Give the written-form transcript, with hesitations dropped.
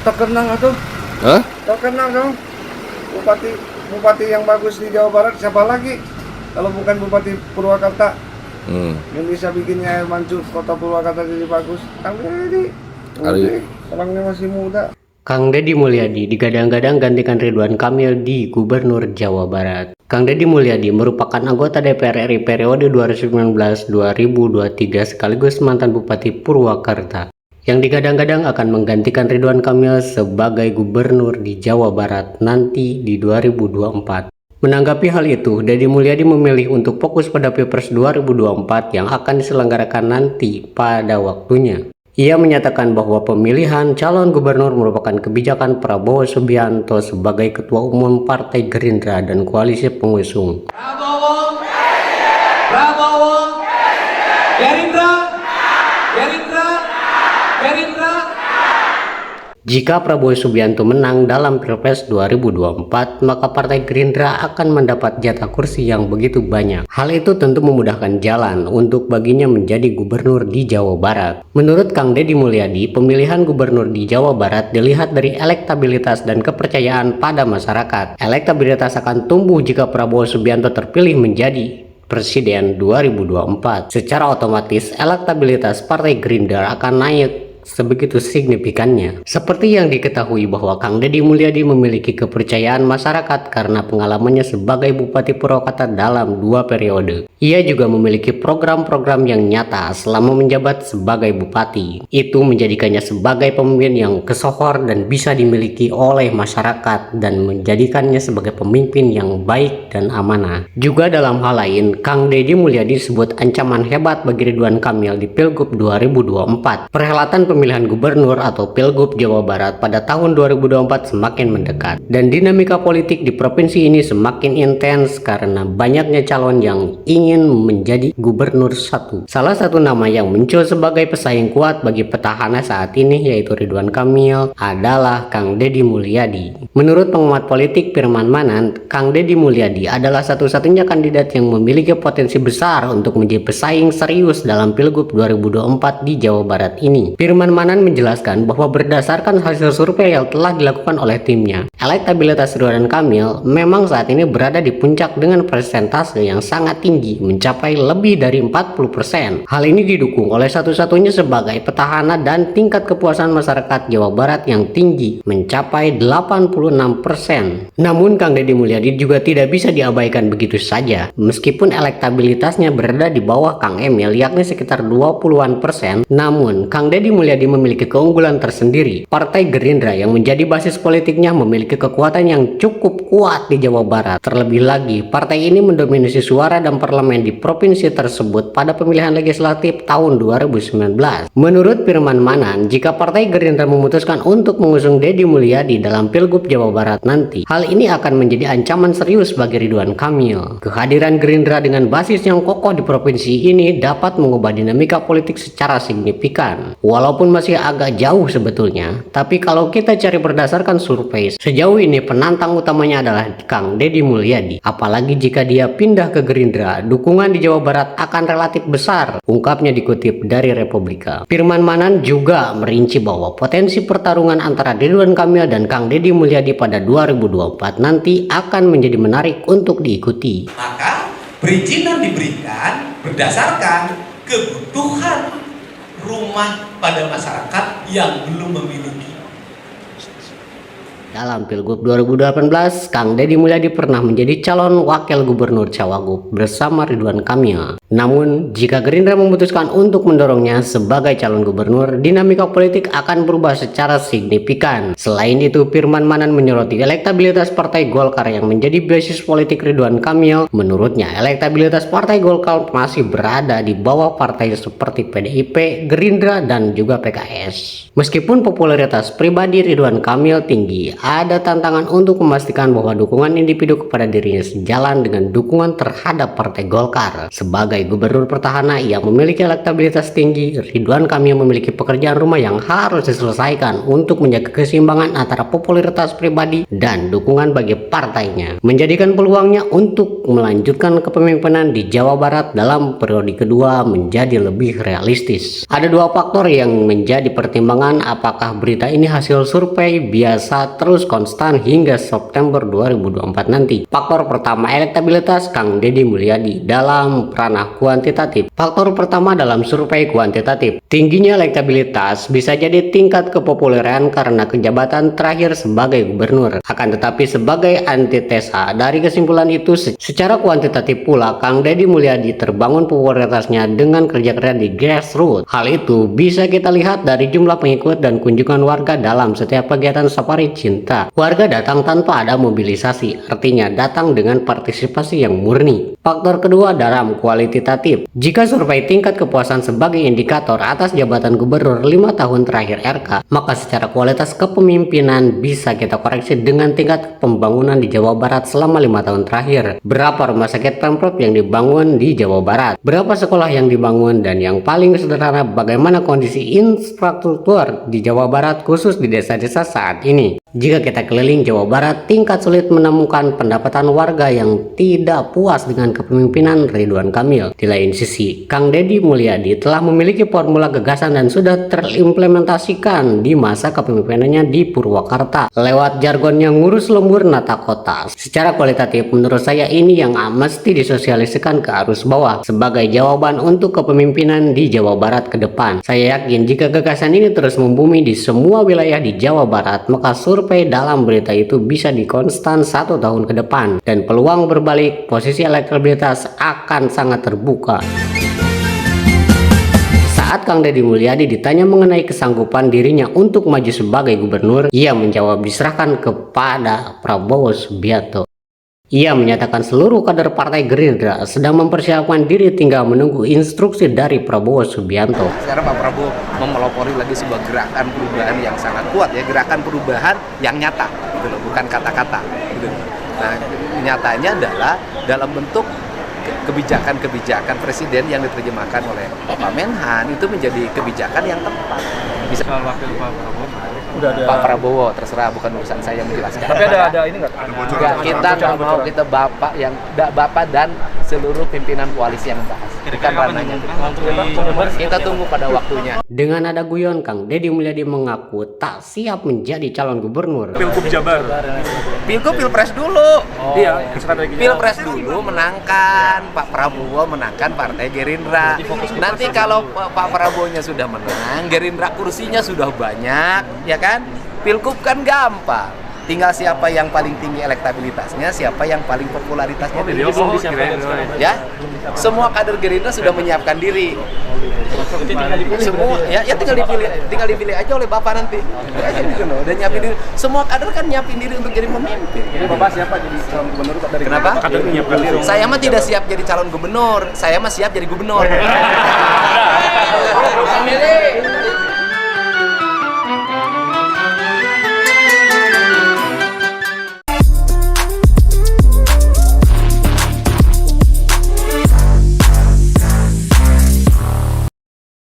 terkenang atau Hah? terkenang dong. Bupati yang bagus di Jawa Barat siapa lagi? Kalau bukan Bupati Purwakarta yang bisa bikinnya air mancur kota Purwakarta jadi bagus. Kang Deddy, orangnya masih muda. Kang Deddy Mulyadi digadang-gadang gantikan Ridwan Kamil di Gubernur Jawa Barat. Kang Deddy Mulyadi merupakan anggota DPR RI periode 2019-2023 sekaligus mantan Bupati Purwakarta yang digadang-gadang akan menggantikan Ridwan Kamil sebagai gubernur di Jawa Barat nanti di 2024. Menanggapi hal itu, Deddy Mulyadi memilih untuk fokus pada Pilpres 2024 yang akan diselenggarakan nanti pada waktunya. Ia menyatakan bahwa pemilihan calon gubernur merupakan kebijakan Prabowo Subianto sebagai Ketua Umum Partai Gerindra dan koalisi pengusung. Prabowo, Gerindra, Gerindra. Jika Prabowo Subianto menang dalam Pilpres 2024, maka Partai Gerindra akan mendapat jatah kursi yang begitu banyak. Hal itu tentu memudahkan jalan untuk baginya menjadi gubernur di Jawa Barat. Menurut Kang Deddy Mulyadi, pemilihan gubernur di Jawa Barat dilihat dari elektabilitas dan kepercayaan pada masyarakat. Elektabilitas akan tumbuh jika Prabowo Subianto terpilih menjadi Presiden 2024. Secara otomatis, elektabilitas Partai Gerindra akan naik sebegitu signifikannya. Seperti yang diketahui bahwa Kang Deddy Mulyadi memiliki kepercayaan masyarakat karena pengalamannya sebagai Bupati Purwakarta dalam 2 periode. Ia juga memiliki program-program yang nyata selama menjabat sebagai bupati. Itu menjadikannya sebagai pemimpin yang kesohor dan bisa dimiliki oleh masyarakat dan menjadikannya sebagai pemimpin yang baik dan amanah. Juga dalam hal lain, Kang Deddy Mulyadi disebut ancaman hebat bagi Ridwan Kamil di Pilgub 2024. Perhelatan pemilihan gubernur atau Pilgub Jawa Barat pada tahun 2024 semakin mendekat dan dinamika politik di provinsi ini semakin intens karena banyaknya calon yang ingin menjadi gubernur satu. Salah satu nama yang muncul sebagai pesaing kuat bagi petahana saat ini yaitu Ridwan Kamil adalah Kang Deddy Mulyadi. Menurut pengamat politik Firman Manan, Kang Deddy Mulyadi adalah satu-satunya kandidat yang memiliki potensi besar untuk menjadi pesaing serius dalam Pilgub 2024 di Jawa Barat ini. Firman Manan menjelaskan bahwa berdasarkan hasil survei yang telah dilakukan oleh timnya, elektabilitas Ridwan Kamil memang saat ini berada di puncak dengan persentase yang sangat tinggi mencapai lebih dari 40%. Hal ini didukung oleh satu-satunya sebagai petahana dan tingkat kepuasan masyarakat Jawa Barat yang tinggi mencapai 86%. Namun Kang Deddy Mulyadi juga tidak bisa diabaikan begitu saja. Meskipun elektabilitasnya berada di bawah Kang Emil yakni sekitar 20-an%, namun Kang Deddy Mulyadi memiliki keunggulan tersendiri. Partai Gerindra yang menjadi basis politiknya memiliki kekuatan yang cukup kuat di Jawa Barat. Terlebih lagi, partai ini mendominasi suara dan parlemen di provinsi tersebut pada pemilihan legislatif tahun 2019. Menurut Firman Manan, jika Partai Gerindra memutuskan untuk mengusung Deddy Mulyadi dalam Pilgub Jawa Barat nanti, hal ini akan menjadi ancaman serius bagi Ridwan Kamil. Kehadiran Gerindra dengan basis yang kokoh di provinsi ini dapat mengubah dinamika politik secara signifikan. Walaupun masih agak jauh sebetulnya, tapi kalau kita cari berdasarkan survei, sejauh ini penantang utamanya adalah Kang Deddy Mulyadi. Apalagi jika dia pindah ke Gerindra, dukungan di Jawa Barat akan relatif besar, ungkapnya dikutip dari Republika. Firman Manan juga merinci bahwa potensi pertarungan antara Ridwan Kamil dan Kang Deddy Mulyadi pada 2024 nanti akan menjadi menarik untuk diikuti. Maka perizinan diberikan berdasarkan kebutuhan rumah pada masyarakat yang belum memiliki. Dalam Pilgub 2018, Kang Deddy Mulyadi pernah menjadi calon wakil gubernur Cawagup bersama Ridwan Kamil. Namun, jika Gerindra memutuskan untuk mendorongnya sebagai calon gubernur, dinamika politik akan berubah secara signifikan. Selain itu, Firman Manan menyoroti elektabilitas Partai Golkar yang menjadi basis politik Ridwan Kamil. Menurutnya, elektabilitas Partai Golkar masih berada di bawah partai seperti PDIP, Gerindra, dan juga PKS. Meskipun popularitas pribadi Ridwan Kamil tinggi, ada tantangan untuk memastikan bahwa dukungan individu kepada dirinya sejalan dengan dukungan terhadap Partai Golkar. Sebagai gubernur petahana yang memiliki elektabilitas tinggi, Ridwan Kamil memiliki pekerjaan rumah yang harus diselesaikan untuk menjaga keseimbangan antara popularitas pribadi dan dukungan bagi partainya, menjadikan peluangnya untuk melanjutkan kepemimpinan di Jawa Barat dalam periode kedua menjadi lebih realistis. Ada dua faktor yang menjadi pertimbangan apakah berita ini hasil survei biasa terus konstan hingga September 2024 nanti. Faktor pertama, elektabilitas Kang Deddy Mulyadi dalam ranah kuantitatif. Faktor pertama dalam survei kuantitatif, tingginya elektabilitas bisa jadi tingkat kepopuleran karena kejabatan terakhir sebagai gubernur. Akan tetapi sebagai antitesa dari kesimpulan itu, secara kuantitatif pula Kang Deddy Mulyadi terbangun popularitasnya dengan kerja keras di grassroots. Hal itu bisa kita lihat dari jumlah pengikut dan kunjungan warga dalam setiap kegiatan safari cinta. Warga datang tanpa ada mobilisasi, artinya datang dengan partisipasi yang murni. Faktor kedua dalam kualitatif. Jika survei tingkat kepuasan sebagai indikator atas jabatan gubernur 5 tahun terakhir RK, maka secara kualitas kepemimpinan bisa kita koreksi dengan tingkat pembangunan di Jawa Barat selama 5 tahun terakhir. Berapa rumah sakit Pemprov yang dibangun di Jawa Barat? Berapa sekolah yang dibangun? Dan yang paling sederhana, bagaimana kondisi infrastruktur di Jawa Barat khusus di desa-desa saat ini? Jika kita keliling Jawa Barat, tingkat sulit menemukan pendapatan warga yang tidak puas dengan kepemimpinan Ridwan Kamil. Di lain sisi, Kang Deddy Mulyadi telah memiliki formula gagasan dan sudah terimplementasikan di masa kepemimpinannya di Purwakarta lewat jargonnya ngurus lembur nata kota. Secara kualitatif, menurut saya ini yang mesti disosialisasikan ke arus bawah sebagai jawaban untuk kepemimpinan di Jawa Barat ke depan. Saya yakin jika gagasan ini terus membumi di semua wilayah di Jawa Barat, maka survei dalam berita itu bisa dikonstan 1 tahun ke depan dan peluang berbalik posisi elektabilitas akan sangat terbuka. Saat Kang Deddy Mulyadi ditanya mengenai kesanggupan dirinya untuk maju sebagai gubernur, ia menjawab diserahkan kepada Prabowo Subianto. Ia menyatakan seluruh kader Partai Gerindra sedang mempersiapkan diri, tinggal menunggu instruksi dari Prabowo Subianto. Sekarang Pak Prabowo memelopori lagi sebuah gerakan perubahan yang sangat kuat ya, gerakan perubahan yang nyata, gitu loh, bukan kata-kata. Gitu. Nah, nyatanya adalah dalam bentuk kebijakan-kebijakan presiden yang diterjemahkan oleh Pak Menhan itu menjadi kebijakan yang tepat. Bisa wakil Pak Prabowo. Udah ada. Pak Prabowo terserah, bukan urusan saya menjelaskan. Tapi ada ini nggak? Enggak, kita nggak mau, kita Bapak dan seluruh pimpinan koalisi yang membahas. Bukan ranahnya. Kita tunggu pada waktunya. Dengan ada guyon, Kang Deddy Mulyadi mengaku tak siap menjadi calon gubernur. Pilgub Jabar. Pilpres dulu. Iya, strateginya. Pilpres dulu menangkan, Pak Prabowo menangkan Partai Gerindra. Nanti kalau Pak Prabowo-nya sudah menang, Gerindra kursinya sudah banyak, ya kan? Pilgub kan gampang. Tinggal siapa yang paling tinggi elektabilitasnya, siapa yang paling popularitasnya. Ya, semua kader Gerindra sudah menyiapkan diri. Semua, ya tinggal dipilih aja oleh Bapak nanti. Dan nyiapin diri. Semua kader kan nyiapin diri untuk jadi pemimpin. Jadi Bapak siapa jadi calon gubernur dari Kenapa? Kader menyiapkan diri. Saya mah tidak siap jadi calon gubernur, saya mah siap jadi gubernur.